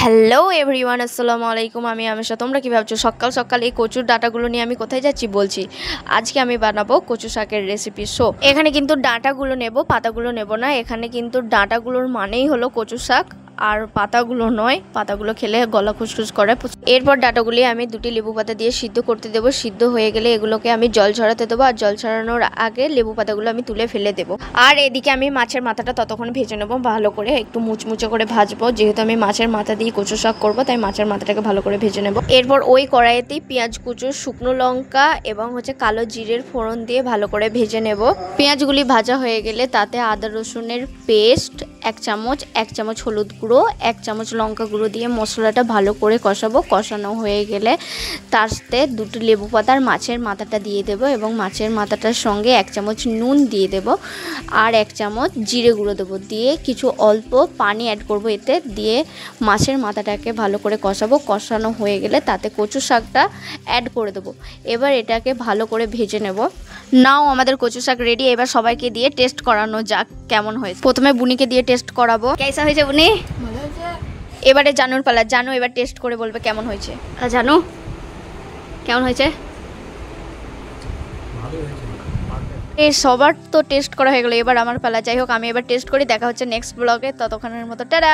Hello everyone, আসসালামু আলাইকুম। আমি আমেশা। তোমরা কী ভাবছো সকাল সকাল এই কচুর ডাঁটাগুলো নিয়ে আমি কোথায় যাচ্ছি? বলছি, আজকে আমি বানাবো কচু শাকের রেসিপি। এখানে কিন্তু ডাঁটাগুলো নেব, পাতাগুলো নেব না। এখানে কিন্তু ডাঁটাগুলোর মানেই হলো কচু শাক, আর পাতাগুলো নয়। পাতাগুলো খেলে গলা খুসখুস করে। এরপর ডাঁটাগুলি আমি দুটি লেবু পাতা দিয়ে সিদ্ধ করতে দেবো। সিদ্ধ হয়ে গেলে এগুলোকে আমি জল ছড়াতে দেবো, আর জল ছড়ানোর আগে লেবু পাতাগুলো আমি তুলে ফেলে দেবো। আর এদিকে আমি মাছের মাথাটা ততক্ষণ ভেজে নেবো, ভালো করে একটু মুচমুচে করে ভাজবো। যেহেতু আমি মাছের মাথা দিয়ে কচু শাক করবো, তাই মাছের মাথাটাকে ভালো করে ভেজে নেবো। এরপর ওই কড়াইতেই পেঁয়াজ কুচু, শুকনো লঙ্কা এবং কালো জিরের ফোড়ন দিয়ে ভালো করে ভেজে নেব। পেঁয়াজগুলি ভাজা হয়ে গেলে তাতে আদা রসুনের পেস্ট 1 চামচ, 1 চামচ হলুদ গুঁড়ো, 1 চামচ লঙ্কা গুঁড়ো দিয়ে মশলাটা ভালো করে কষাবো। কষানো হয়ে গেলে তার সাথে দুটো লেবু পাতার মাছের মাথাটা দিয়ে দেবো, এবং মাছের মাথাটার সঙ্গে 1 চামচ নুন দিয়ে দেব, আর 1 চামচ জিরে গুঁড়ো দেবো। দিয়ে কিছু অল্প পানি অ্যাড করব এতে, দিয়ে মাছের মাথাটাকে ভালো করে কষাবো। কষানো হয়ে গেলে তাতে কচু শাকটা অ্যাড করে দেবো। এবার এটাকে ভালো করে ভেজে নেব। নাও আমাদের কচু শাক রেডি। এবার সবাইকে দিয়ে টেস্ট করানো যাক কেমন হয়েছে। প্রথমে বুনিকে দিয়ে টেস্ট করাবো। কেসা হয়েছে বুনি? এবারে জানুর পালা। জানু এবার টেস্ট করে বলবে কেমন হয়েছে। জানু কেমন হয়েছে? সবার তো টেস্ট করা হয়ে গেলো, এবার আমার পালা। যাই হোক, আমি এবার টেস্ট করি। দেখা হচ্ছে নেক্সট ব্লগে। ততক্ষণের মতো টাটা।